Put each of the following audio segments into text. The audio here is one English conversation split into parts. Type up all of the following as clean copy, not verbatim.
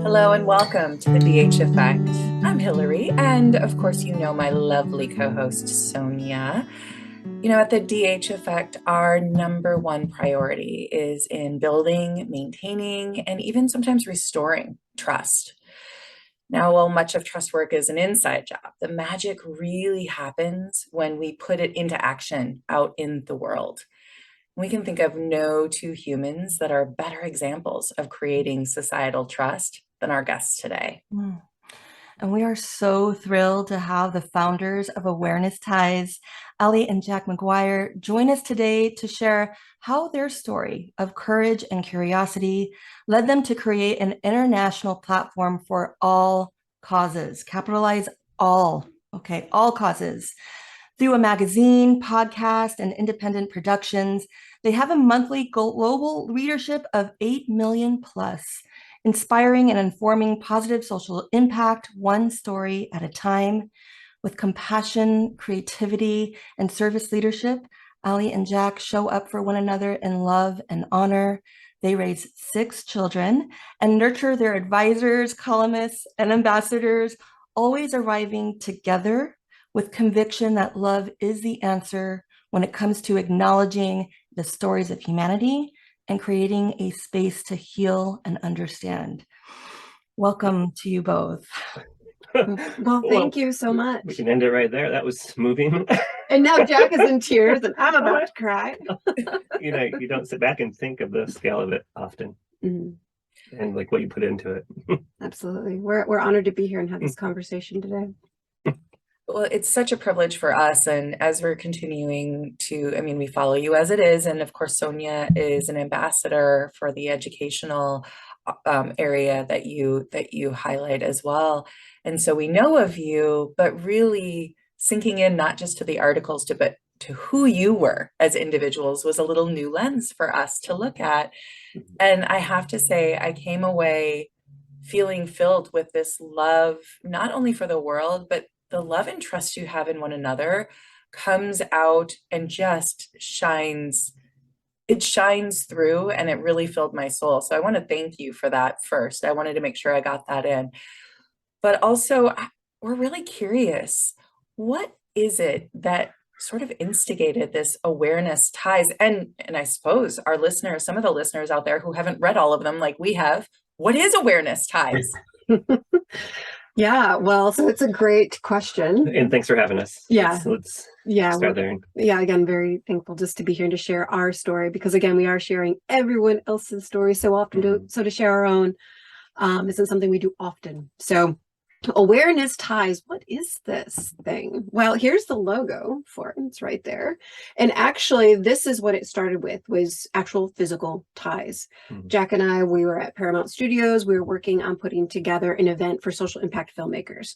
Hello and welcome to the DH Effect. I'm Hillary, and of course, you know my lovely co-host Sonia. You know, at the DH Effect, our number one priority is in building, maintaining, and even sometimes restoring trust. Now, while much of trust work is an inside job, the magic really happens when we put it into action out in the world. We can think of no two humans that are better examples of creating societal trust than our guests today. And we are so thrilled to have the founders of Awareness Ties, Allié and Jack McGuire, join us today to share how their story of courage and curiosity led them to create an international platform for all causes. Capitalize all, okay, all causes. Through a magazine, podcast, and independent productions, they have a monthly global readership of 8 million plus, inspiring and informing positive social impact one story at a time. With compassion, creativity, and service leadership, Allié and Jack show up for one another in love and honor. They raise 6 children and nurture their advisors, columnists, and ambassadors, always arriving together with conviction that love is the answer when it comes to acknowledging the stories of humanity and creating a space to heal and understand. Welcome to you both. Well, thank you so much. We can end it right there. That was moving. And now Jack is in tears and I'm about to cry. You know, you don't sit back and think of the scale of it often. Mm-hmm. And like what you put into it. Absolutely. We're honored to be here and have this conversation today. Well, it's such a privilege for us. And as we're continuing to, I mean, we follow you as it is. And of course, Sonia is an ambassador for the educational area that you highlight as well. And so we know of you, but really sinking in not just to the articles, but to who you were as individuals was a little new lens for us to look at. And I have to say, I came away feeling filled with this love, not only for the world, but the love and trust you have in one another comes out and just shines. It shines through, and it really filled my soul. So I want to thank you for that first. I wanted to make sure I got that in. But also, we're really curious. What is it that sort of instigated this Awareness Ties? And I suppose our listeners, some of the listeners out there who haven't read all of them like we have, what is Awareness Ties? Yeah, well, so it's a great question. And thanks for having us. Yeah. Let's yeah, start there. Yeah, again, very thankful just to be here and to share our story, because again, we are sharing everyone else's story so often. So to share our own isn't something we do often. So Awareness Ties, what is this thing? Well, here's the logo for it. It's right there. And actually, this is what it started with, was actual physical ties. Jack and I, we were at Paramount Studios. We were working on putting together an event for social impact filmmakers.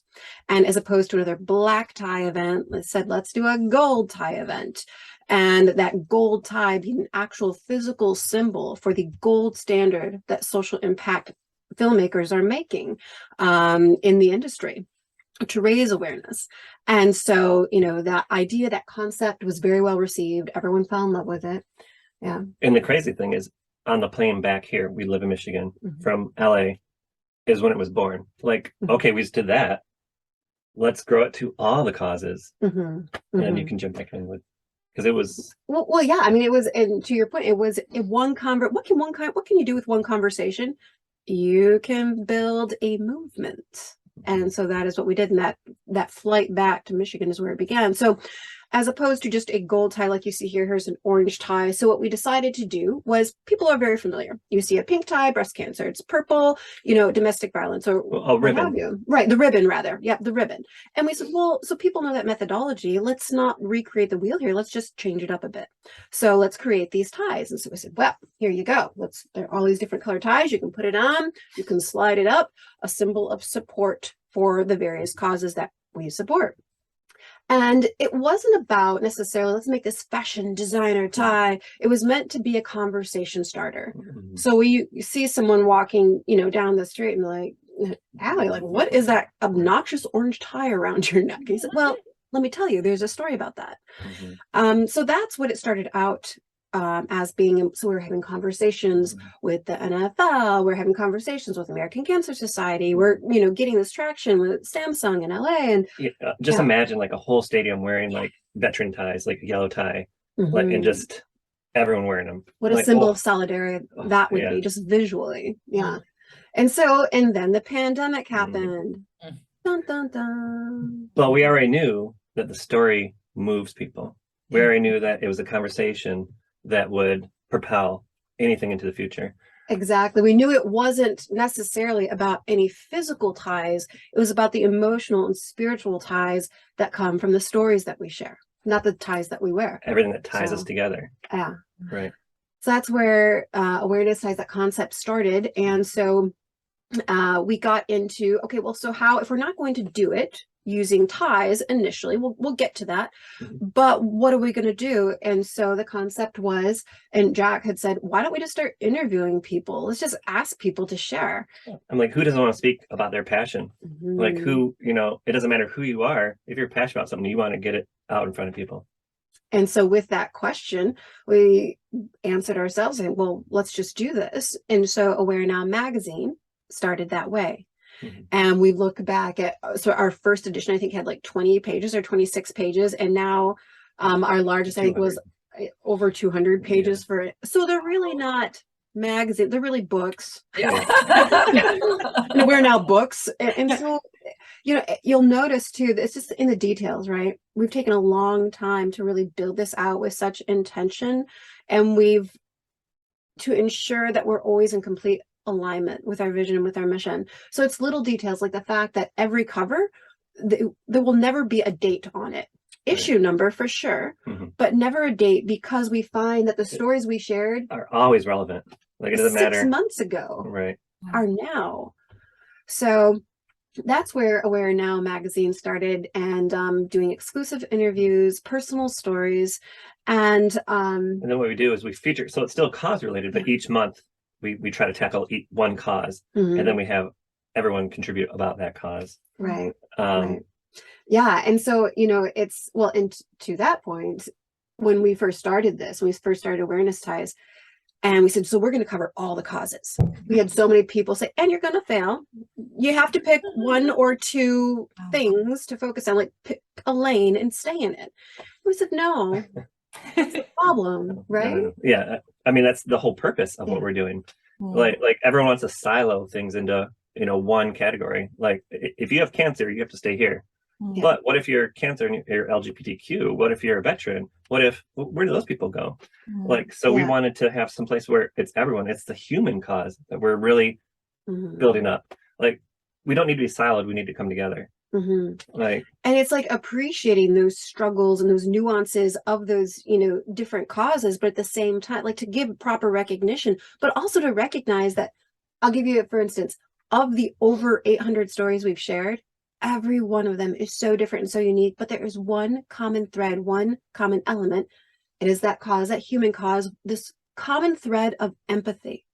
And as opposed to another black tie event, let's do a gold tie event. And that gold tie being an actual physical symbol for the gold standard that social impact filmmakers are making in the industry to raise awareness. And so, you know, that idea, that concept was very well received. Everyone fell in love with it. Yeah. And the crazy thing is, on the plane back here, we live in Michigan, from LA, is when it was born. Like, okay, we just did that. Let's grow it to all the causes. And you can jump back in with, because it was well, yeah. I mean, it was, and to your point, it was what can you do with one conversation? You can build a movement. And so that is what we did. And that flight back to Michigan is where it began. So as opposed to just a gold tie like you see here, here's an orange tie. So what we decided to do was, people are very familiar. You see a pink tie, breast cancer. It's purple, you know, domestic violence, or ribbon. Right, the ribbon rather. Yeah, the ribbon. And we said, well, so people know that methodology. Let's not recreate the wheel here. Let's just change it up a bit. So let's create these ties. And so we said, well, here you go. There are all these different color ties. You can put it on, you can slide it up, a symbol of support for the various causes that we support. And it wasn't about necessarily, let's make this fashion designer tie. It was meant to be a conversation starter. So you see someone walking, you know, down the street and like, Allie, like, what is that obnoxious orange tie around your neck? And he said, well, let me tell you, there's a story about that. So that's what it started out as being, so we're having conversations with the NFL, we're having conversations with American Cancer Society, we're, you know, getting this traction with Samsung in LA. And just imagine like a whole stadium wearing like veteran ties, like a yellow tie, like, and just everyone wearing them. What a like, symbol of solidarity that would be, just visually. And so, and then the pandemic happened. Dun, dun, dun. But we already knew that the story moves people. We already knew that it was a conversation that would propel anything into the future. Exactly. We knew it wasn't necessarily about any physical ties. It was about the emotional and spiritual ties that come from the stories that we share, not the ties that we wear. Everything that ties us together. Yeah. Right. So that's where awareness ties, that concept started. And so we got into, okay, well, so how, if we're not going to do it using ties initially, we'll get to that, but what are we going to do? And so the concept was, and Jack had said, why don't we just start interviewing people? Let's just ask people to share. I'm like, who doesn't want to speak about their passion? Like, who, you know, it doesn't matter who you are. If you're passionate about something, you want to get it out in front of people. And so with that question, we answered ourselves, and well, let's just do this. And so AwareNow magazine started that way. And we look back at, so our first edition, I think, had like 20 pages or 26 pages. And now our largest, I think, was over 200 pages for it. So they're really not magazines, they're really books. And AwareNow books. And so, you know, you'll notice too, it's just in the details, right? We've taken a long time to really build this out with such intention. And we've, to ensure that we're always in complete alignment with our vision and with our mission. So it's little details like the fact that every cover, there will never be a date on it. Issue number for sure, but never a date, because we find that the stories we shared are always relevant. Like, it doesn't matter. 6 months ago, right, are now. So that's where AwareNow magazine started, and doing exclusive interviews, personal stories, and then what we do is we feature, so it's still cause related, but each month we try to tackle one cause, and then we have everyone contribute about that cause. Right. Yeah. And so, you know, it's, well, and to that point, when we first started this, when we first started Awareness Ties, and we said, so we're going to cover all the causes. We had so many people say, and you're going to fail. You have to pick one or two things to focus on, like pick a lane and stay in it. We said, no, it's a problem, right? No. Yeah. I mean, that's the whole purpose of what we're doing. Like everyone wants to silo things into, you know, one category. Like, if you have cancer, you have to stay here. But what if you're cancer and you're LGBTQ? What if you're a veteran? What if, where do those people go? Like, so we wanted to have some place where it's everyone. It's the human cause that we're really building up. Like, we don't need to be siloed. We need to come together. Like, and it's like appreciating those struggles and those nuances of those, you know, different causes, but at the same time, like, to give proper recognition, but also to recognize that, I'll give you, for instance, of the over 800 stories we've shared, every one of them is so different and so unique, but there is one common thread, one common element. It is that cause, that human cause, this common thread of empathy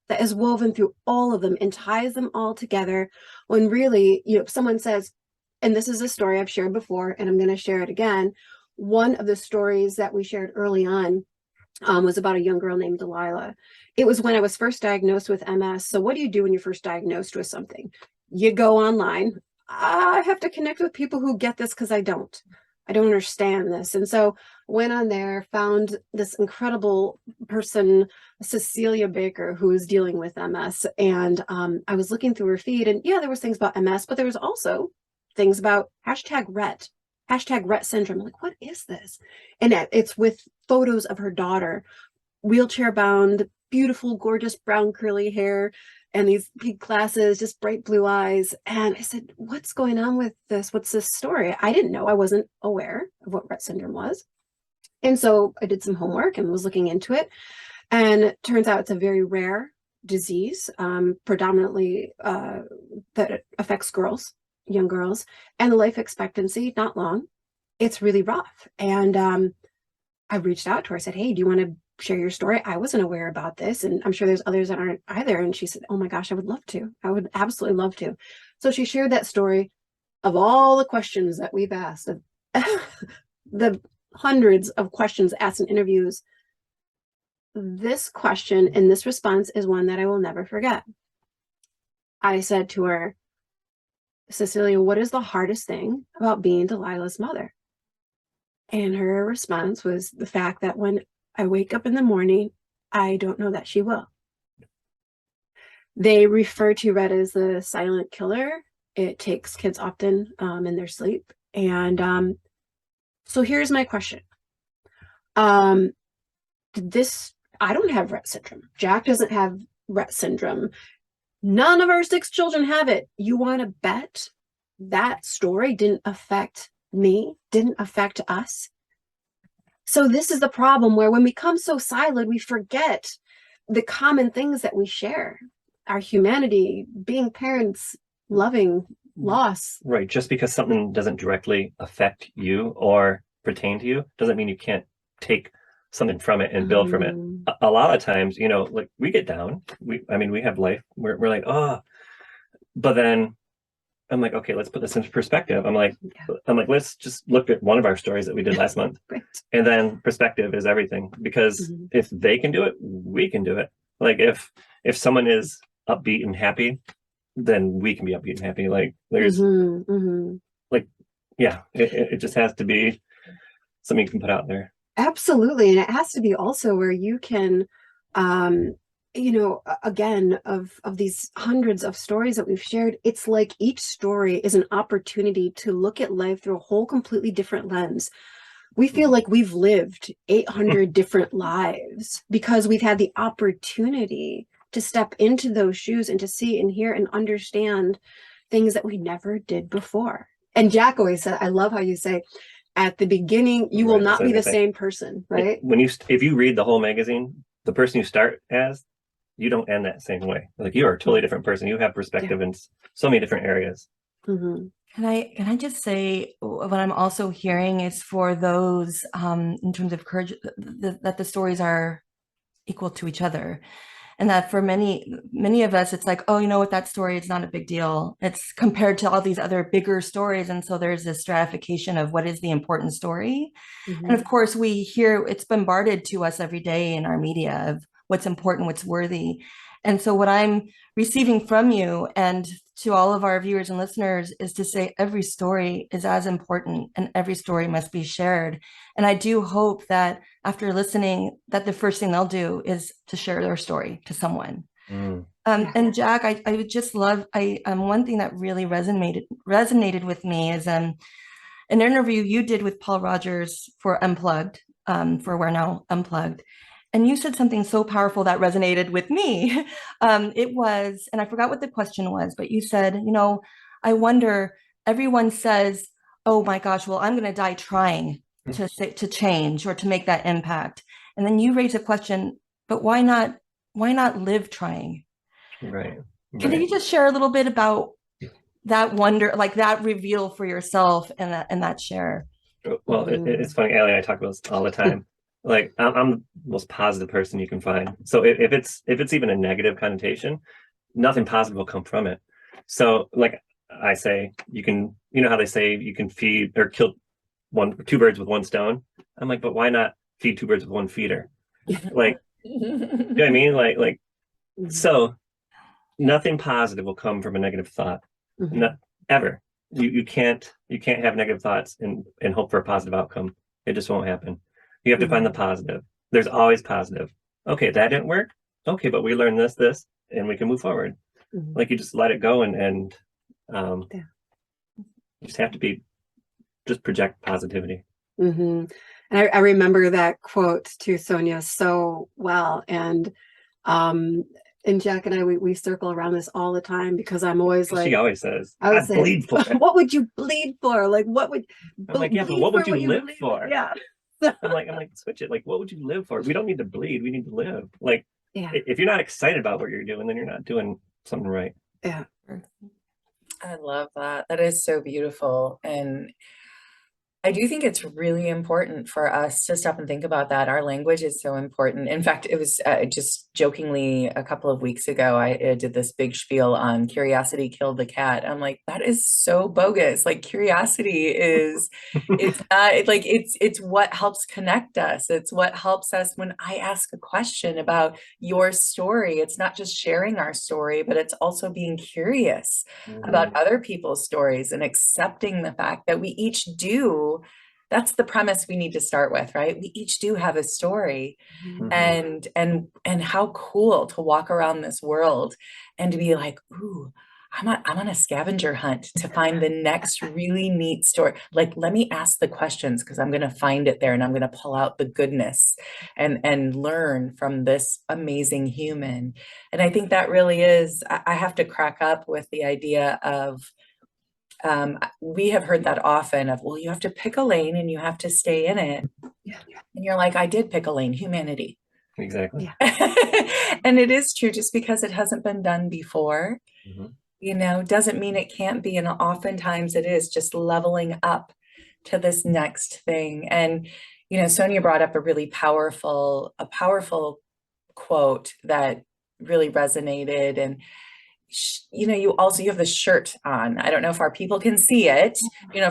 that is woven through all of them and ties them all together. When really, you know, someone says, and this is a story I've shared before, and I'm going to share it again. One of the stories that we shared early on was about a young girl named Delilah. It was when I was first diagnosed with MS. So what do you do when you're first diagnosed with something? You go online. I have to connect with people who get this, because I don't understand this. And so went on there, found this incredible person, Cecilia Baker, who is dealing with MS. And I was looking through her feed, and yeah, there was things about MS, but there was also things about #Rhett Syndrome. I'm like, what is this? And it's with photos of her daughter, wheelchair bound, beautiful, gorgeous brown curly hair, and these big glasses, just bright blue eyes. And I said, what's going on with this? What's this story? I didn't know. I wasn't aware of what Rhett syndrome was. And so I did some homework and was looking into it. And it turns out it's a very rare disease, predominantly that affects girls, young girls, and the life expectancy, not long. It's really rough. And I reached out to her. I said, hey, do you want to share your story? I wasn't aware about this, and I'm sure there's others that aren't either. And she said, oh my gosh, I would love to. I would absolutely love to. So she shared that story of all the questions that we've asked, of the hundreds of questions asked in interviews. this question and this response is one that I will never forget. I said to her, Cecilia, what is the hardest thing about being Delilah's mother? And her response was the fact that when I wake up in the morning, I don't know that she will. They refer to Rhett as the silent killer. It takes kids often in their sleep. And so here's my question. I don't have Rhett syndrome. Jack doesn't have Rhett syndrome. None of our 6 children have it. You want to bet that story didn't affect me, didn't affect us? So this is the problem, where when we become so siloed, we forget the common things that we share. Our humanity, being parents, loving, loss. Right. Just because something doesn't directly affect you or pertain to you doesn't mean you can't take something from it and build from it. A lot of times, you know, like we get down. We have life. We're like, oh, but then I'm like, okay, let's put this into perspective. I'm like, let's just look at one of our stories that we did last month. Right. And then perspective is everything, because if they can do it, we can do it. Like if someone is upbeat and happy, then we can be upbeat and happy. Like there's like, yeah, it just has to be something you can put out there. Absolutely. And it has to be also where you can, you know, again, of these hundreds of stories that we've shared, it's like each story is an opportunity to look at life through a whole completely different lens. We feel like we've lived 800 different lives because we've had the opportunity to step into those shoes and to see and hear and understand things that we never did before. And Jack always said, I love how you say, at the beginning, you will not be the same person, right? If you read the whole magazine, the person you start as, you don't end that same way. Like you are a totally different person. You have perspective in so many different areas. Can I just say what I'm also hearing is for those in terms of courage, that the stories are equal to each other. And that for many of us, it's like, oh, you know what, that story is not a big deal. It's compared to all these other bigger stories. And so there's this stratification of what is the important story. And of course, we hear it's bombarded to us every day in our media of what's important, what's worthy. And so what I'm receiving from you and to all of our viewers and listeners is to say every story is as important and every story must be shared. And I do hope that after listening, that the first thing they'll do is to share their story to someone. And Jack, I would just love, one thing that really resonated with me is an interview you did with Paul Rogers for Unplugged, for AwareNow Unplugged. And you said something so powerful that resonated with me. It was, and I forgot what the question was, but you said, you know, I wonder, everyone says, oh my gosh, well, I'm going to die trying to change or to make that impact. And then you raise a question, but why not live trying? Right. Can you just share a little bit about that wonder, like that reveal for yourself and that share? Well, it's funny, Allie and I talk about this all the time. Like I'm the most positive person you can find. So if it's even a negative connotation, nothing positive will come from it. So like I say, you can, you know how they say you can feed or kill 2 birds with 1 stone. I'm like, but why not feed 2 birds with 1 feeder? Like, you know what I mean? Like, so nothing positive will come from a negative thought. Not ever. You can't have negative thoughts and hope for a positive outcome. It just won't happen. You have to find the positive. There's always positive. Okay, that didn't work. Okay, but we learned this, and we can move forward. Like you just let it go and you just have to just project positivity. And I remember that quote to Sonia so well. And Jack and I, we circle around this all the time because I'm always like, she always says, I'd bleed for it. What would you bleed for? Like, what would, I'm like, yeah, but what would you live for? Yeah. I'm like, switch it. Like, what would you live for? We don't need to bleed. We need to live. Like, if you're not excited about what you're doing, then you're not doing something right. Yeah. I love that. That is so beautiful. And I do think it's really important for us to stop and think about that. Our language is so important. In fact, it was just jokingly a couple of weeks ago, I did this big spiel on curiosity killed the cat. I'm like, that is so bogus. Like curiosity is, it's not like it's what helps connect us. It's what helps us when I ask a question about your story. It's not just sharing our story, but it's also being curious about other people's stories and accepting the fact that we each do. That's the premise we need to start with, right? We each do have a story. Mhm. And how cool to walk around this world and to be like, ooh, I'm on a scavenger hunt to find the next really neat story. Like, let me ask the questions because I'm going to find it there and I'm going to pull out the goodness and learn from this amazing human. And I think that really is, I have to crack up with the idea of, we have heard that often of, well, you have to pick a lane and you have to stay in it. Yeah. And you're like, I did pick a lane, humanity. Exactly. Yeah. And it is true, just because it hasn't been done before, doesn't mean it can't be. And oftentimes it is just leveling up to this next thing. And, Sonia brought up a powerful quote that really resonated. And you have the shirt on. I don't know if our people can see it.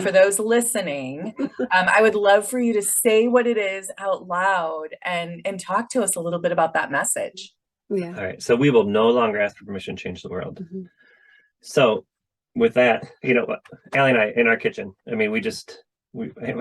For those listening, I would love for you to say what it is out loud and talk to us a little bit about that message. Yeah. All right. So we will no longer ask for permission to change the world. Mm-hmm. So with that, Allie and I in our kitchen, I mean, we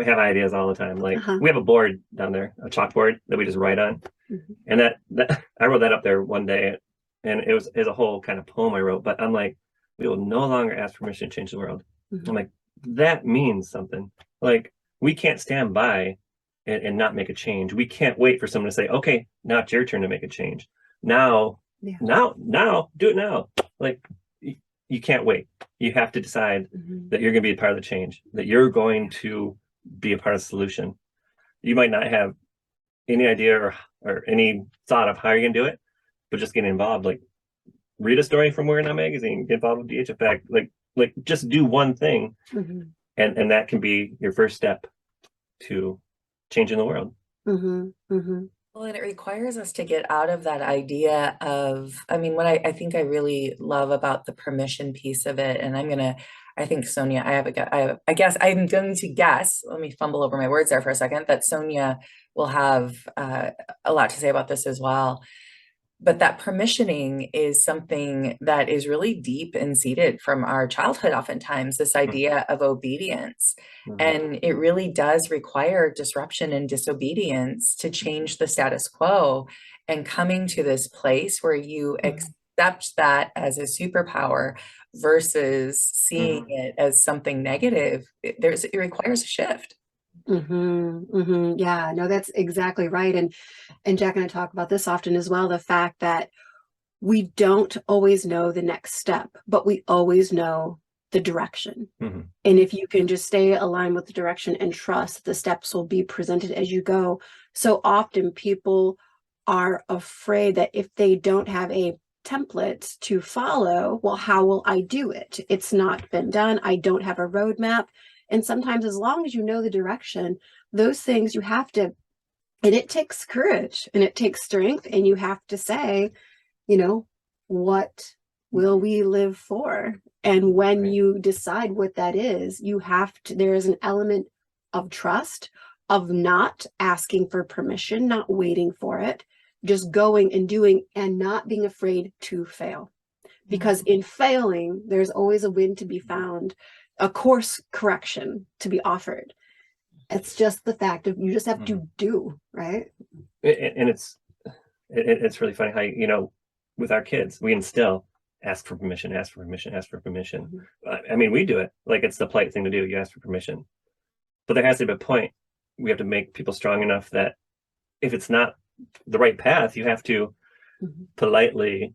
have ideas all the time. Like we have a board down there, a chalkboard that we just write on. Mm-hmm. And that I wrote that up there one day. And it was a whole kind of poem I wrote, but I'm like, we will no longer ask permission to change the world. Mm-hmm. I'm like, that means something. Like, we can't stand by and not make a change. We can't wait for someone to say, okay, now it's your turn to make a change. Now, do it now. Like, you can't wait. You have to decide that you're going to be a part of the change, that you're going to be a part of the solution. You might not have any idea or any thought of how you're going to do it, but just get involved. Like, read a story from AwareNow magazine, get involved with DHFAC, like just do one thing, and that can be your first step to changing the world. Well, and it requires us to get out of that idea of, what I think I really love about the permission piece of it, and I think Sonia, I guess I'm going to guess, let me fumble over my words there for a second, that Sonia will have a lot to say about this as well. But that permissioning is something that is really deep and seated from our childhood, oftentimes, this idea of obedience. And it really does require disruption and disobedience to change the status quo. And coming to this place where you accept that as a superpower versus seeing it as something negative, it requires a shift. Yeah, no, that's exactly right. And Jack and I talk about this often as well, the fact that we don't always know the next step, but we always know the direction. And if you can just stay aligned with the direction and trust that the steps will be presented as you go. So often people are afraid that if they don't have a template to follow, well, how will I do it? It's not been done. I don't have a roadmap. And sometimes, as long as you know the direction, those things you have to, and it takes courage and it takes strength, and you have to say, what will we live for? And when you decide what that is, there is an element of trust, of not asking for permission, not waiting for it, just going and doing and not being afraid to fail. Because in failing, there's always a win to be found, a course correction to be offered. It's just the fact of you just have to do, right? And it's really funny how, with our kids, we instill ask for permission, ask for permission, ask for permission. I mean, we do it like it's the polite thing to do. You ask for permission. But there has to be a point. We have to make people strong enough that if it's not the right path, you have to politely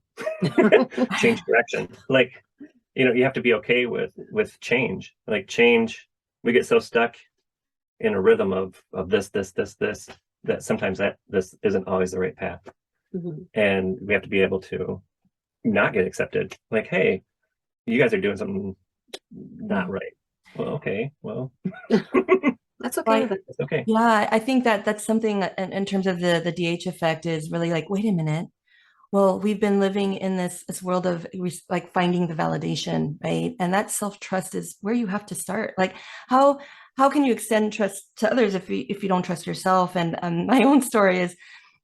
change direction. Like, you have to be okay with change. Like, change, we get so stuck in a rhythm of this, that sometimes this isn't always the right path. And we have to be able to not get accepted. Like, hey, you guys are doing something not right. Well, okay, well. That's okay with it. It's okay. Yeah, I think that that's something that in terms of the DH effect is really like, wait a minute. Well, we've been living in this world of like finding the validation, right? And that self-trust is where you have to start. Like how can you extend trust to others if you don't trust yourself? And my own story is,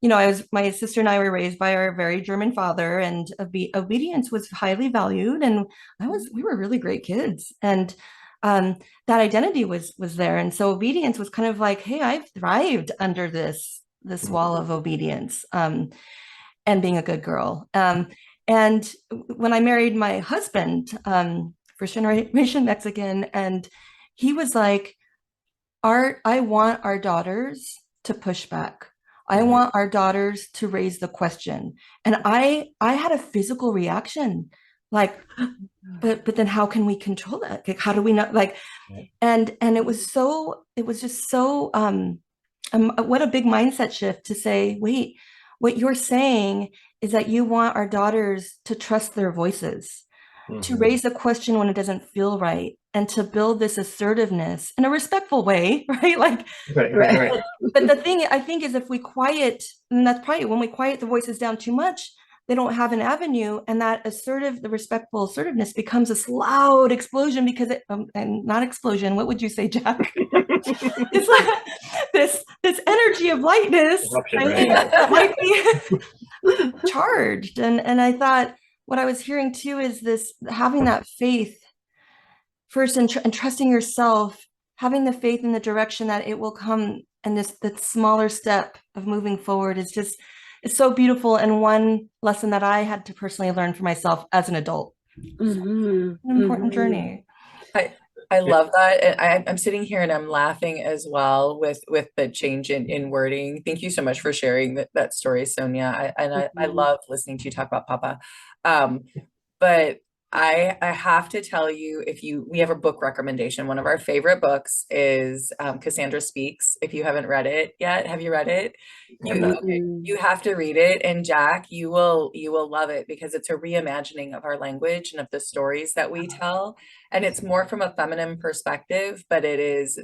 my sister and I were raised by our very German father, and obedience was highly valued, and we were really great kids, and that identity was there, and so obedience was kind of like, hey, I've thrived under this wall of obedience. And being a good girl. And when I married my husband, first generation Mexican, and he was like, I want our daughters to push back. I want our daughters to raise the question. And I had a physical reaction, like, but then how can we control that? Like, how do we not like, and it was just so, what a big mindset shift to say, wait, what you're saying is that you want our daughters to trust their voices, to raise the question when it doesn't feel right, and to build this assertiveness in a respectful way, right? Like, Right. But the thing I think is if we quiet, and that's probably when we quiet the voices down too much, they don't have an avenue, and that the respectful assertiveness becomes this loud explosion because and not explosion. What would you say, Jack? It's like this energy of lightness, right? That might be charged. And I thought what I was hearing too is this having that faith first, and trusting yourself, having the faith in the direction that it will come, and that smaller step of moving forward is just, it's so beautiful, and one lesson that I had to personally learn for myself as an adult. An important journey. I love that. And I'm sitting here and I'm laughing as well with the change in wording. Thank you so much for sharing that story, Sonia. I love listening to you talk about Papa. But I have to tell you, we have a book recommendation. One of our favorite books is Cassandra Speaks. If you haven't read it yet, have you read it? You have to read it. And Jack, you will love it, because it's a reimagining of our language and of the stories that we tell. And it's more from a feminine perspective, but it is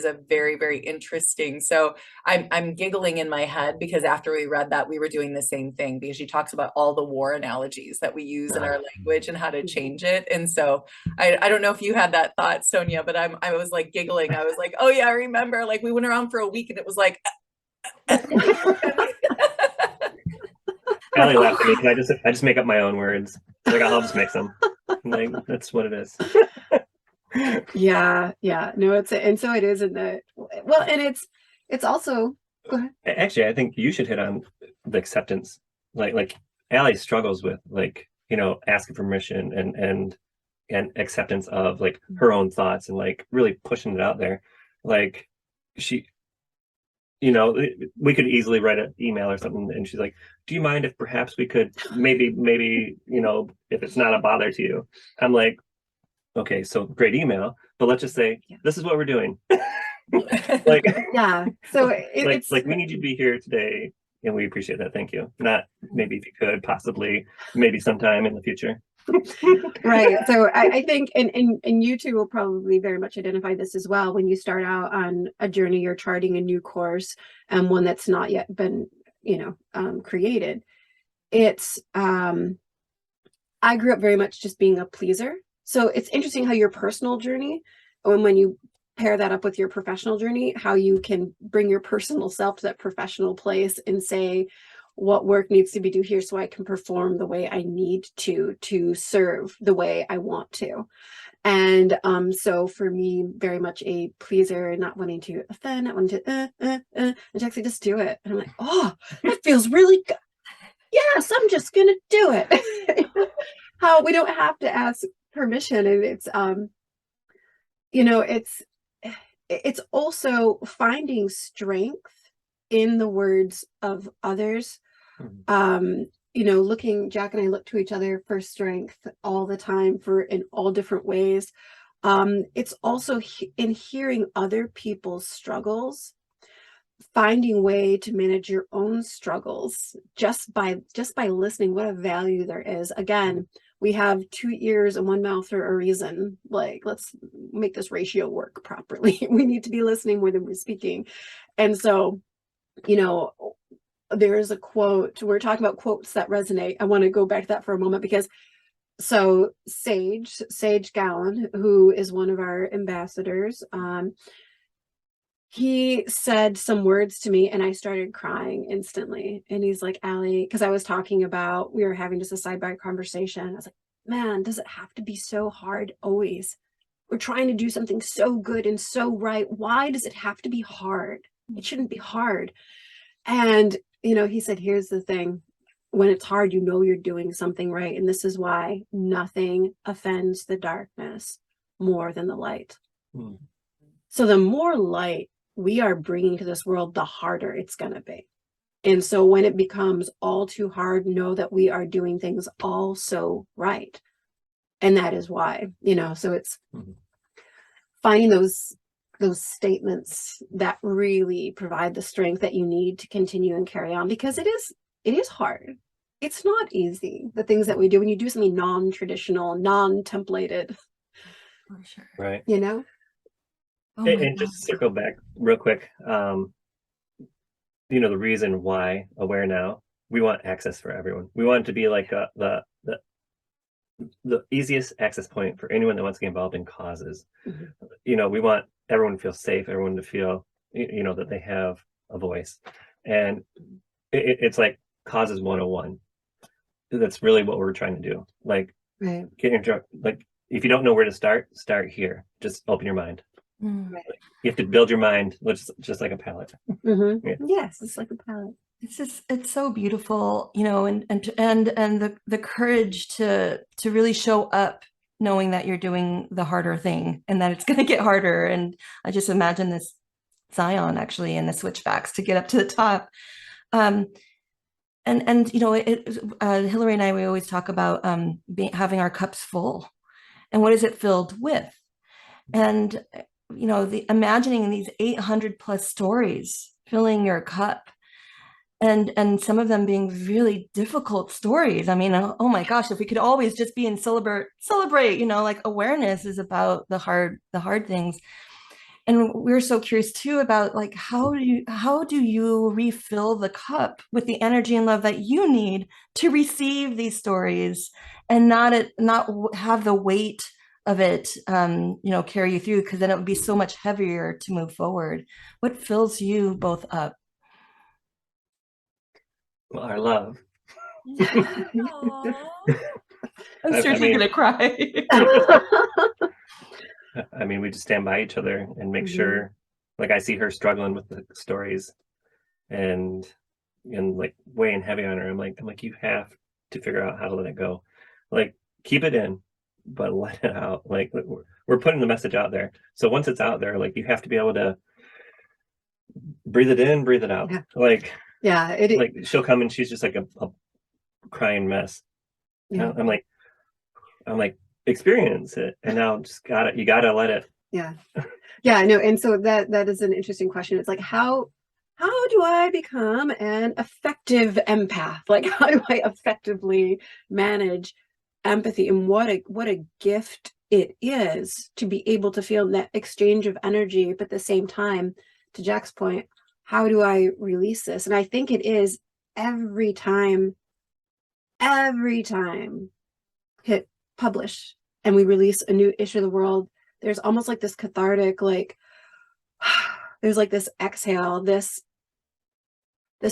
a very, very interesting. So I'm giggling in my head because after we read that, we were doing the same thing, because she talks about all the war analogies that we use in our language and how to change it. And so I don't know if you had that thought, Sonia, but I was like giggling. I was like, oh yeah, I remember, like we went around for a week and it was like Allie laughed at me because I just make up my own words. Like I'll just mix them. Like that's what it is. Yeah. No, and so it is in the and it's also, go ahead. Actually, I think you should hit on the acceptance. Like Allie struggles with asking permission and acceptance of like her own thoughts and like really pushing it out there. Like she, we could easily write an email or something, and she's like, do you mind if perhaps we could maybe if it's not a bother to you? I'm like, okay, so great email, but let's just say this is what we're doing. Like yeah, so it's like we need you to be here today, and we appreciate that. Thank you. Not maybe if you could possibly maybe sometime in the future. Right. So I think, and you two will probably very much identify this as well. When you start out on a journey, you're charting a new course, and one that's not yet been, created. It's, I grew up very much just being a pleaser. So it's interesting how your personal journey, when you pair that up with your professional journey, how you can bring your personal self to that professional place and say, what work needs to be done here so I can perform the way I need to serve the way I want to. And so for me, very much a pleaser, not wanting to offend, not wanting to and actually just do it. And I'm like, oh, that feels really good. Yes, I'm just gonna do it. How we don't have to ask permission, and it's also finding strength in the words of others. Jack and I look to each other for strength all the time, in all different ways. It's also in hearing other people's struggles, finding a way to manage your own struggles just by listening. What a value there is. Again, we have 2 ears and 1 mouth for a reason. Like, let's make this ratio work properly. We need to be listening more than we're speaking. And so, you know, there is a quote, we're talking about quotes that resonate. I want to go back to that for a moment, because so Sage Gowan, who is one of our ambassadors, he said some words to me and I started crying instantly. And he's like, Allie, because I was talking about, we were having just a sidebar conversation. I was like, man, does it have to be so hard always? We're trying to do something so good and so right. Why does it have to be hard? It shouldn't be hard. And, you know, he said, here's the thing. When it's hard, you know you're doing something right. And this is why nothing offends the darkness more than the light. Hmm. So the more light we are bringing to this world, the harder it's going to be. And so when it becomes all too hard, know that we are doing things all so right. And that is why, you know, so it's finding those statements that really provide the strength that you need to continue and carry on, because it is hard. It's not easy. The things that we do when you do something non-traditional, non-templated, For sure. Right. you know? Oh my And just circle back real quick. You know, the reason why AwareNow, we want access for everyone. We want it to be like the easiest access point for anyone that wants to get involved in causes. You know, we want everyone to feel safe, everyone to feel, you know, that they have a voice. And it's like causes 101. That's really what we're trying to do. Like, Right. Like, if you don't know where to start here. Just open your mind. Right. You have to build your mind, just like a palette. Yeah. Yes, it's like a palette. It's so beautiful, you know, and the courage to really show up knowing that you're doing the harder thing and that it's going to get harder. And I just imagine this Zion actually and the switchbacks to get up to the top. And you know, Hillary and I, we always talk about having our cups full, and what is it filled with? And you know, imagining these 800 plus stories filling your cup, and some of them being really difficult stories. I mean, oh my gosh, if we could always just be in celebrate, you know, like awareness is about the hard things. And we're so curious too about like, how do you refill the cup with the energy and love that you need to receive these stories and not have the weight of it, you know, carry you through, because then it would be so much heavier to move forward. What fills you both up? Well, our love. I'm I seriously mean, gonna cry. I mean, we just stand by each other and make sure, like, I see her struggling with the stories and like weighing heavy on her. I'm like, you have to figure out how to let it go. Like, keep it in, but let it out. Like, we're putting the message out there. So once it's out there, like, you have to be able to breathe it in, breathe it out. Yeah. Like, yeah, like she'll come and she's just like a crying mess. yeah. I'm like, experience it, and now just you gotta let it. Yeah. Yeah, no, and so that is an interesting question. It's like, how do I become an effective empath? Like, how do I effectively manage empathy? And what a gift it is to be able to feel that exchange of energy, but at the same time, to Jack's point, how do I release this? And I think it is every time hit publish and we release a new issue of the world, there's almost like this cathartic, like there's like this exhale, this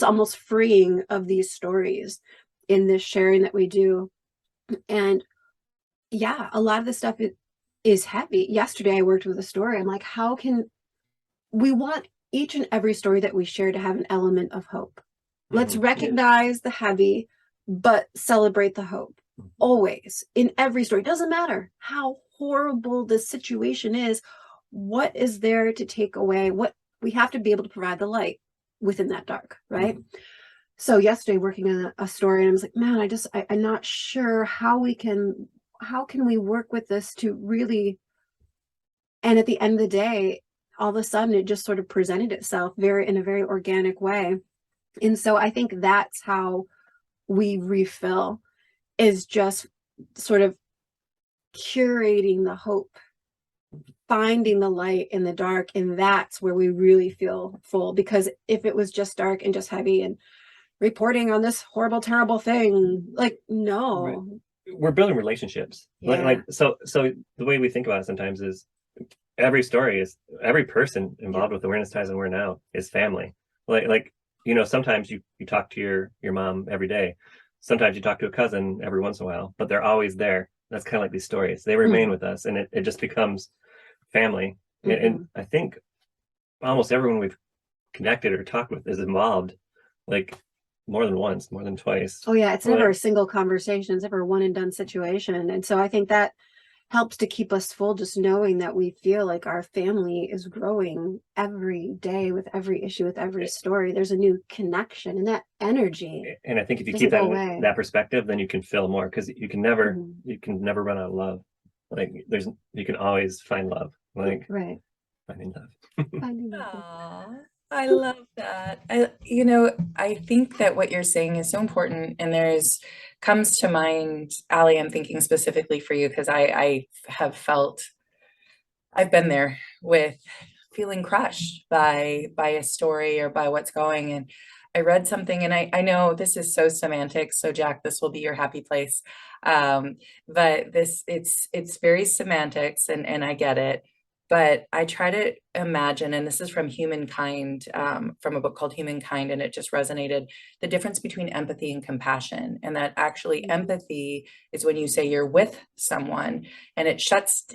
almost freeing of these stories in this sharing that we do. And yeah, a lot of the stuff is heavy. Yesterday I worked with a story. I'm like, how can we want each and every story that we share to have an element of hope? Let's recognize the heavy, but celebrate the hope. Always, in every story. Doesn't matter how horrible the situation is, what is there to take away? What we have to be able to provide the light within that dark, right? So yesterday working on a story, and I was like, man, I'm not sure how can we work with this to really, and at the end of the day, all of a sudden it just sort of presented itself in a very organic way. And so I think that's how we refill, is just sort of curating the hope, finding the light in the dark, and that's where we really feel full. Because if it was just dark and just heavy and reporting on this horrible, terrible thing, like, no. Right. We're building relationships. Yeah. So the way we think about it sometimes is every story is every person involved with Awareness Ties and AwareNow is family. Like you know, sometimes you talk to your mom every day. Sometimes you talk to a cousin every once in a while, but they're always there. That's kind of like these stories. They remain with us, and it just becomes family. And I think almost everyone we've connected or talked with is involved, like more than once, more than twice. Oh yeah, it's never a single conversation. It's never a one and done situation. And so I think that helps to keep us full, just knowing that we feel like our family is growing every day with every issue, with every story. There's a new connection and that energy. And I think if you doesn't keep go that away. that perspective, then you can feel more, because you can never run out of love. Like you can always find love. Like Right. finding love. Finding love. Aw, I love that. I think that what you're saying is so important, and comes to mind, Allie, I'm thinking specifically for you because I have felt, I've been there with feeling crushed by a story or by what's going. And I read something, and I know this is so semantic, so Jack, this will be your happy place. But it's very semantics, and I get it. But I try to imagine, and this is from Humankind, from a book called Humankind, and it just resonated, the difference between empathy and compassion. And that actually empathy is when you say you're with someone, and it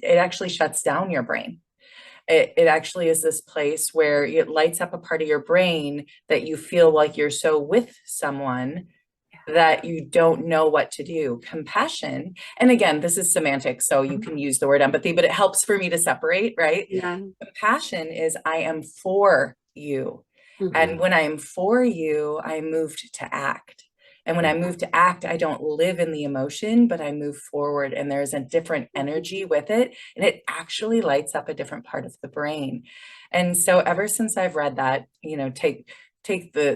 actually shuts down your brain. It actually is this place where it lights up a part of your brain that you feel like you're so with someone that you don't know what to do. Compassion, and again, this is semantic, so you can use the word empathy, but it helps for me to separate, right? Yeah. Compassion is I am for you. And when I am for you, I moved to act. And when I move to act, I don't live in the emotion, but I move forward, and there's a different energy with it. And it actually lights up a different part of the brain. And so ever since I've read that,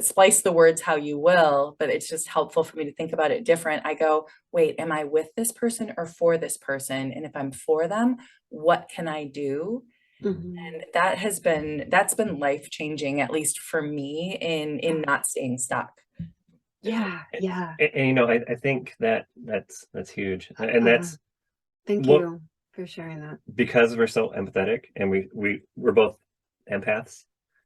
splice the words how you will, but it's just helpful for me to think about it different. I go, wait, am I with this person or for this person? And if I'm for them, what can I do? And that's been life-changing, at least for me, in not staying stuck. Yeah. Yeah. And I think that's huge. And that's Thank you for sharing that. Because we're so empathetic, and we're both empaths,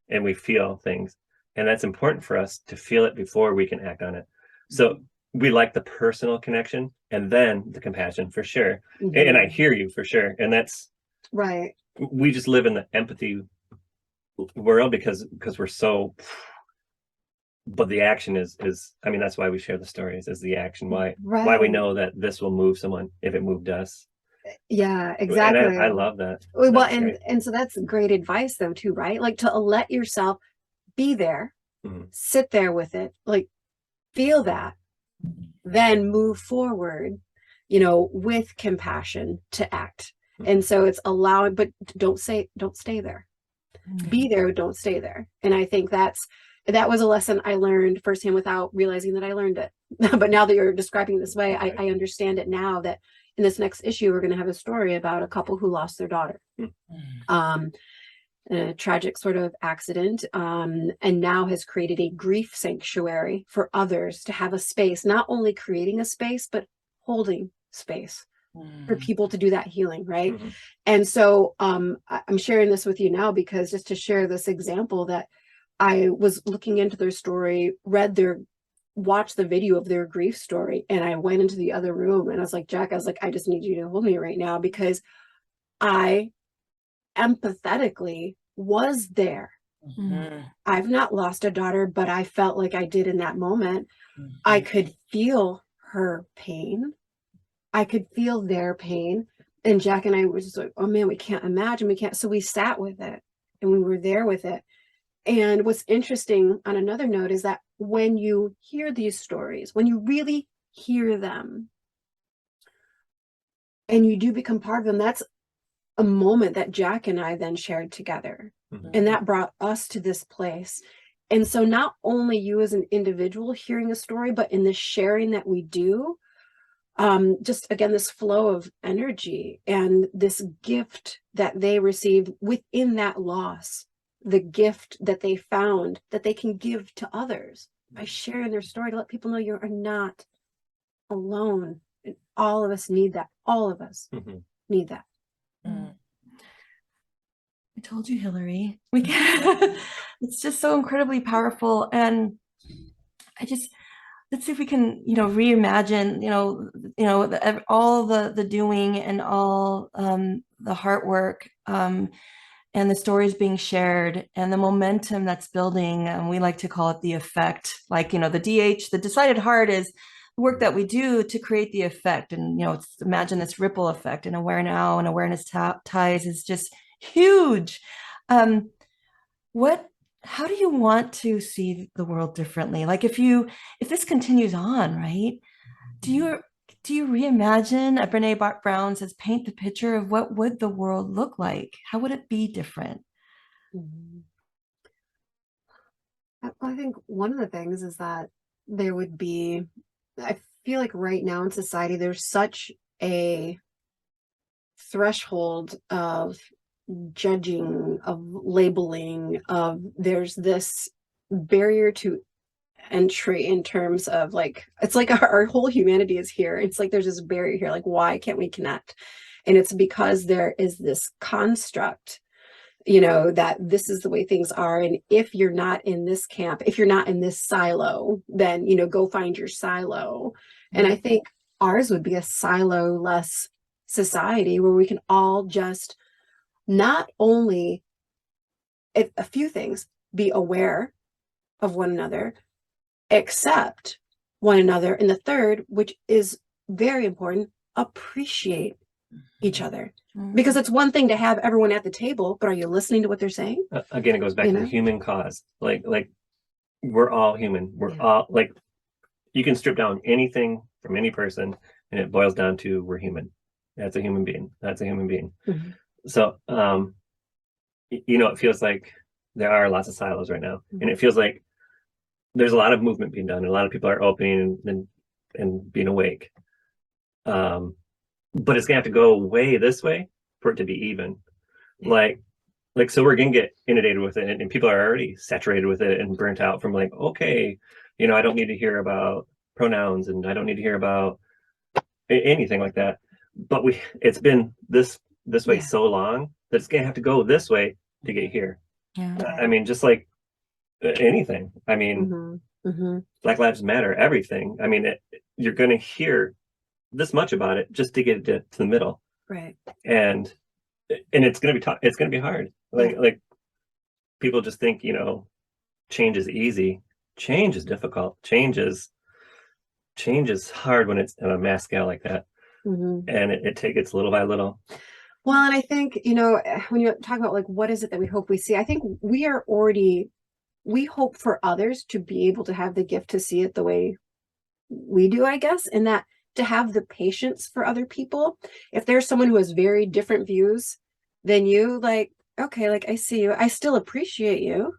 and we feel things. And that's important for us to feel it before we can act on it. So we like the personal connection and then the compassion for sure. And I hear you for sure. And that's right. We just live in the empathy world because we're so, but the action is I mean, that's why we share the stories, is the action, why we know that this will move someone if it moved us. Yeah, exactly. And I love that. Well, and so that's great advice though too, right? Like to let yourself be there, sit there with it, like feel that, then move forward, with compassion to act. And so it's allowing, but don't stay there. Be there, don't stay there. And I think that was a lesson I learned firsthand without realizing that I learned it. But now that you're describing this way, I understand it now, that in this next issue, we're going to have a story about a couple who lost their daughter. A tragic sort of accident, and now has created a grief sanctuary for others to have a space, not only creating a space, but holding space for people to do that healing, right? And so I'm sharing this with you now because just to share this example, that I was looking into their story, watched the video of their grief story, and I went into the other room and I was like, Jack, I just need you to hold me right now, because I empathetically was there. I've not lost a daughter, but I felt like I did in that moment. I could feel her pain. I could feel their pain. And Jack and I were just like, oh man, we can't imagine. So we sat with it and we were there with it. And what's interesting on another note is that when you hear these stories, when you really hear them and you do become part of them, that's a moment that Jack and I then shared together. And that brought us to this place. And so not only you as an individual hearing a story, but in the sharing that we do, just again, this flow of energy and this gift that they received within that loss, the gift that they found that they can give to others by sharing their story to let people know you are not alone. And all of us need that. All of us need that. Mm. I told you, Hillary. We can. It's just so incredibly powerful, and let's see if we can, reimagine, all the doing and all the hard work, and the stories being shared and the momentum that's building. And we like to call it the effect. Like, the the decided heart is the work that we do to create the effect. And, imagine this ripple effect, and AwareNow and awareness ties is just huge. How do you want to see the world differently? Like, if this continues on, right? Do you reimagine? Brene Brown says, paint the picture of what would the world look like? How would it be different? I think one of the things is that there would be, I feel like right now in society, there's such a threshold of judging, of labeling, of there's this barrier to entry in terms of like, it's like our whole humanity is here. It's like there's this barrier here, like, why can't we connect? And it's because there is this construct, that this is the way things are. And if you're not in this camp, if you're not in this silo, then, go find your silo. And I think ours would be a silo-less society where we can all just not only a few things, be aware of one another, accept one another, and the third, which is very important, appreciate each other. Because it's one thing to have everyone at the table, but are you listening to what they're saying? Again, it goes back to the human cause. Like we're all human. We're all like, you can strip down anything from any person and it boils down to we're human. That's a human being. That's a human being. So, it feels like there are lots of silos right now, and it feels like there's a lot of movement being done, and a lot of people are opening and being awake. But it's gonna have to go way this way for it to be even. Like, so we're gonna get inundated with it, and people are already saturated with it and burnt out from like, okay, I don't need to hear about pronouns, and I don't need to hear about anything like that. But it's been this way so long that it's gonna have to go this way to get here. I mean, just like anything. I mean, Black Lives Matter, everything. I mean, you're gonna hear this much about it just to get it to the middle, right? And it's gonna be it's gonna be hard. Like people just think change is easy. Change is difficult. Change is hard when it's on a mass scale like that. And it's little by little. Well, and I think, when you talk about like, what is it that we hope we see? I think we hope for others to be able to have the gift to see it the way we do, I guess, and that to have the patience for other people. If there's someone who has very different views than you, like, okay, like, I see you, I still appreciate you.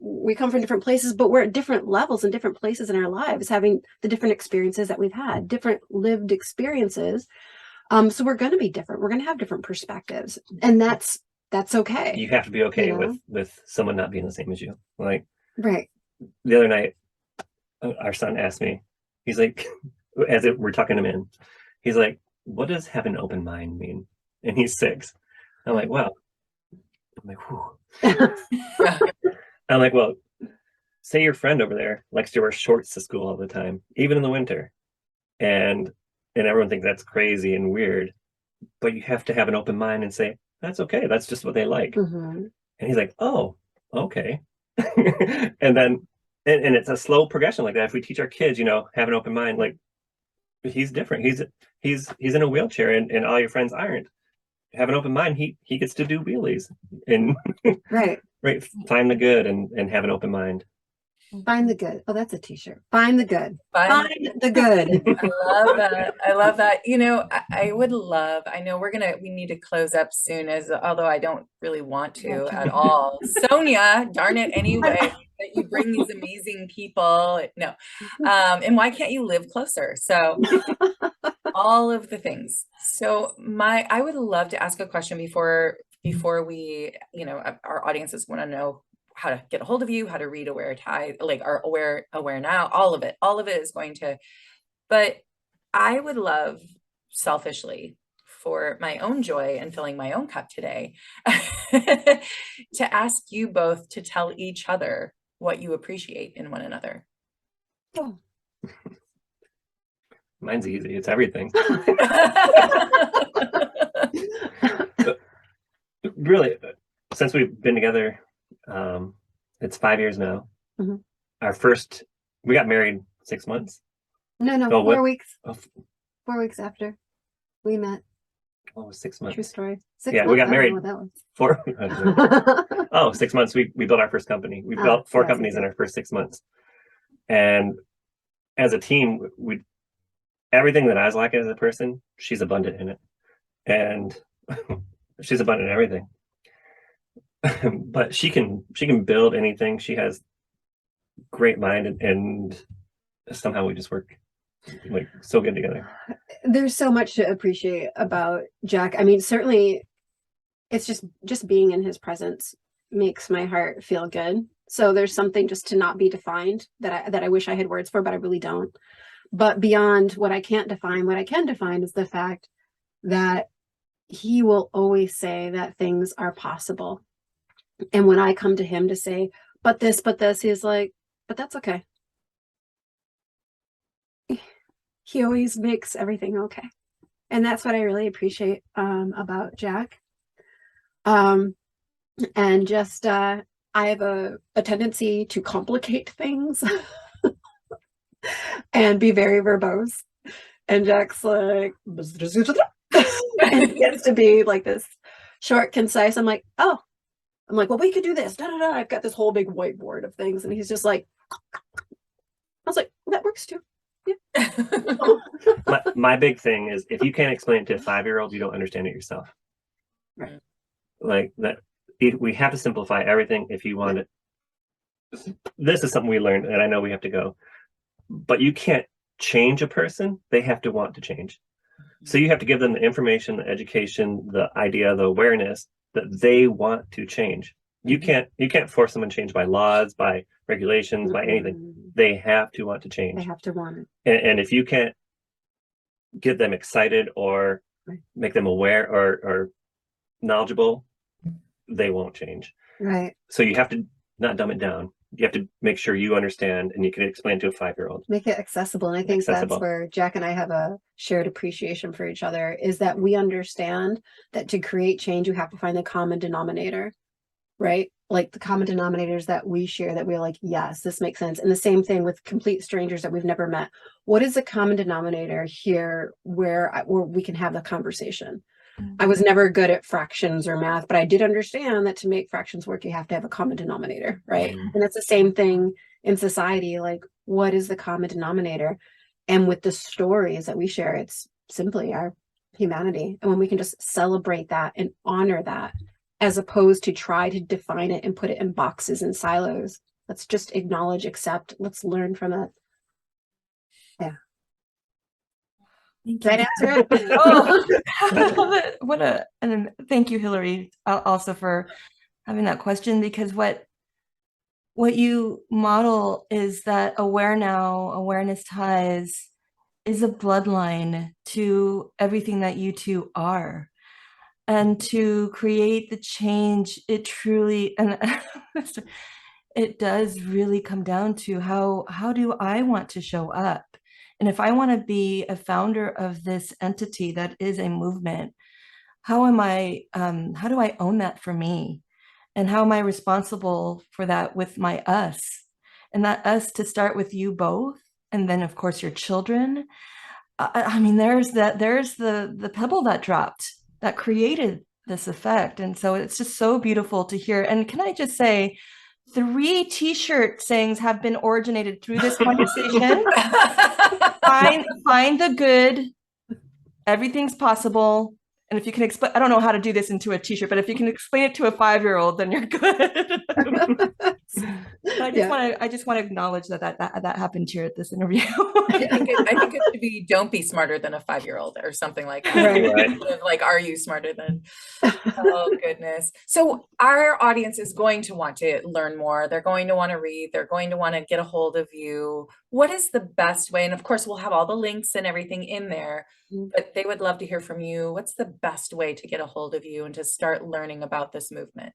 We come from different places, but we're at different levels and different places in our lives, having the different experiences that we've had, different lived experiences. So we're going to be different. We're going to have different perspectives, and that's okay. You have to be okay with someone not being the same as you. Like, right. The other night, our son asked me, he's like, we're tucking him in, he's like, what does have an open mind mean? And he's 6. I'm like, wow. I'm like, whew. I'm like, well, say your friend over there likes to wear shorts to school all the time, even in the winter. And everyone thinks that's crazy and weird, but you have to have an open mind and say, that's okay. That's just what they like. And he's like, oh, okay. And then, and it's a slow progression like that. If we teach our kids, have an open mind, like, he's different. He's in a wheelchair and all your friends aren't. Have an open mind. He gets to do wheelies and right. Find the good and have an open mind. Find the good. Oh, that's a t-shirt. Find the good. Find the good. I love that. I love that. I would love, I know we need to close up soon, although I don't really want to at all. Sonia, darn it, anyway, that you bring these amazing people. No. And why can't you live closer? So all of the things. So I would love to ask a question before we, our audiences want to know how to get a hold of you, how to read Aware Tithe, like our AwareNow, all of it is going to, but I would love selfishly for my own joy and filling my own cup today to ask you both to tell each other what you appreciate in one another. Oh. Mine's easy. It's everything. Really, since we've been together, it's 5 years now. Mm-hmm. We got married 6 months. No, Oh, 4 weeks. Oh, 4 weeks after we met. oh, it was 6 months. True story. 6 Yeah, months. we got married. I don't know what that was. 4. 6 months. We built our first company. We built 4 companies in our first 6 months. And as a team, everything that I was lacking as a person, she's abundant in it. And she's abundant in everything. But she can build anything. She has great mind, and somehow we just work like so good together. There's so much to appreciate about Jack. I mean, certainly it's just being in his presence makes my heart feel good. So there's something just to not be defined that I wish I had words for, but I really don't. But beyond what I can't define, what I can define is the fact that he will always say that things are possible. And when I come to him to say, but this, he's like, but that's okay. He always makes everything okay. And that's what I really appreciate about Jack. And just, I have a tendency to complicate things and be very verbose. And Jack's like, and it gets to be like this short, concise. I'm like, well, we could do this. I've got this whole big whiteboard of things. And he's just like, I was like, well, that works too. Yeah. my big thing is, if you can't explain it to a 5-year-old, you don't understand it yourself. Right. Like that, we have to simplify everything. If you want it, this is something we learned, and I know we have to go, but you can't change a person. They have to want to change. So you have to give them the information, the education, the idea, the awareness that they want to change. You can't force someone to change by laws, by regulations, by anything. They have to want to change. They have to want it. And if you can't get them excited or make them aware or knowledgeable, they won't change. Right. So you have to not dumb it down. You have to make sure you understand and you can explain to a 5-year-old. Make it accessible. And I think that's where Jack and I have a shared appreciation for each other, is that we understand that to create change, you have to find the common denominator, right? Like the common denominators that we share, that we're like, yes, this makes sense. And the same thing with complete strangers that we've never met. What is the common denominator here where we can have the conversation? I was never good at fractions or math, but I did understand that to make fractions work, you have to have a common denominator, right? And it's the same thing in society. Like, what is the common denominator? And with the stories that we share, it's simply our humanity. And when we can just celebrate that and honor that, as opposed to try to define it and put it in boxes and silos, let's just acknowledge, accept, let's learn from it. Yeah. Did I answer it? Oh, I love it. And thank you, Hillary, also for having that question, because what you model is that AwareNow, awareness ties, is a bloodline to everything that you two are. And to create the change, it truly, and it does really come down to how do I want to show up? And if I want to be a founder of this entity that is a movement, how do I own that for me? And how am I responsible for that with my us? And that us to start with you both, and then of course your children. I mean, there's the pebble that dropped that created this effect. And so it's just so beautiful to hear. And can I just say, 3 t-shirt sayings have been originated through this conversation. Find the good. Everything's possible. And if you can explain, I don't know how to do this into a t-shirt, but if you can explain it to a 5-year-old, then you're good. I just want to acknowledge that happened here at this interview. I think it should be, don't be smarter than a 5-year-old or something like that. Right. Like, are you smarter than? Oh, goodness. So our audience is going to want to learn more. They're going to want to read. They're going to want to get a hold of you. What is the best way? And of course, we'll have all the links and everything in there, but they would love to hear from you. What's the best way to get a hold of you and to start learning about this movement?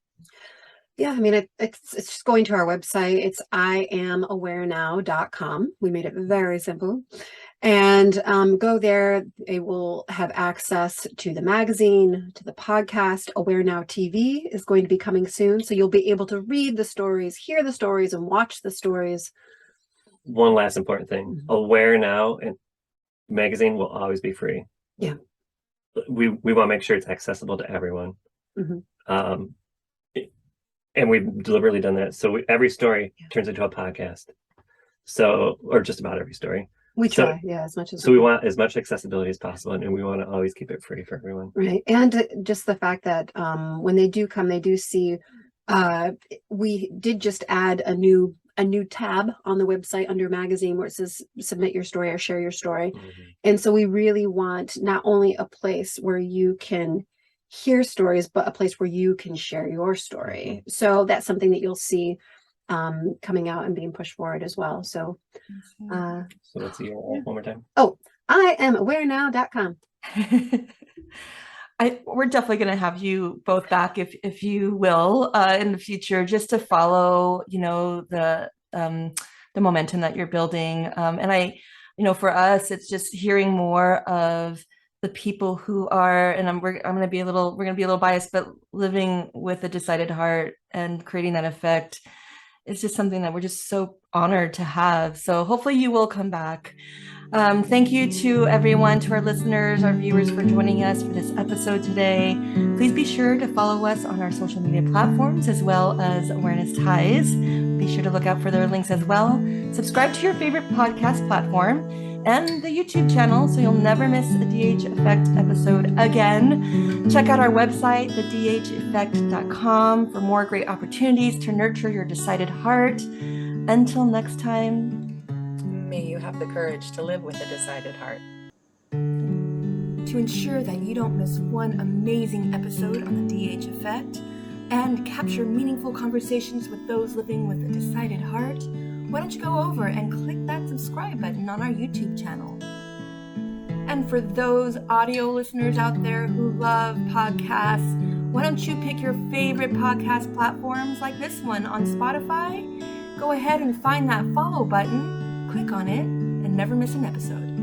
Yeah, I mean, it's just going to our website. It's IamAwareNow.com. We made it very simple. And go there. They will have access to the magazine, to the podcast. AwareNow TV is going to be coming soon. So you'll be able to read the stories, hear the stories, and watch the stories. One last important thing. AwareNow and magazine will always be free. Yeah. We want to make sure it's accessible to everyone. And we've deliberately done that. So every story turns into a podcast. So, or just about every story. We try, as much as so we want as much accessibility as possible, and we want to always keep it free for everyone. Right. And just the fact that when they do come, they do see, we did just add a new tab on the website under magazine where it says submit your story or share your story. And so we really want not only a place where you can hear stories, but a place where you can share your story. So that's something that you'll see coming out and being pushed forward as well. So what's the URL one more time? Oh, IamAwareNow.com. We're definitely going to have you both back if you will in the future, just to follow, the momentum that you're building. And for us, it's just hearing more of the people who are, and we're going to be a little biased, but living with a decided heart and creating that effect. It's just something that we're just so honored to have. So hopefully you will come back. Thank you to everyone, to our listeners, our viewers, for joining us for this episode today. Please be sure to follow us on our social media platforms as well as Awareness Ties. Be sure to look out for their links as well. Subscribe to your favorite podcast platform and the YouTube channel so you'll never miss a DH Effect episode again. Check out our website, thedheffect.com, for more great opportunities to nurture your decided heart. Until next time, may you have the courage to live with a decided heart. To ensure that you don't miss one amazing episode on the DH Effect and capture meaningful conversations with those living with a decided heart, why don't you go over and click that subscribe button on our YouTube channel? And for those audio listeners out there who love podcasts, why don't you pick your favorite podcast platforms like this one on Spotify? Go ahead and find that follow button, click on it, and never miss an episode.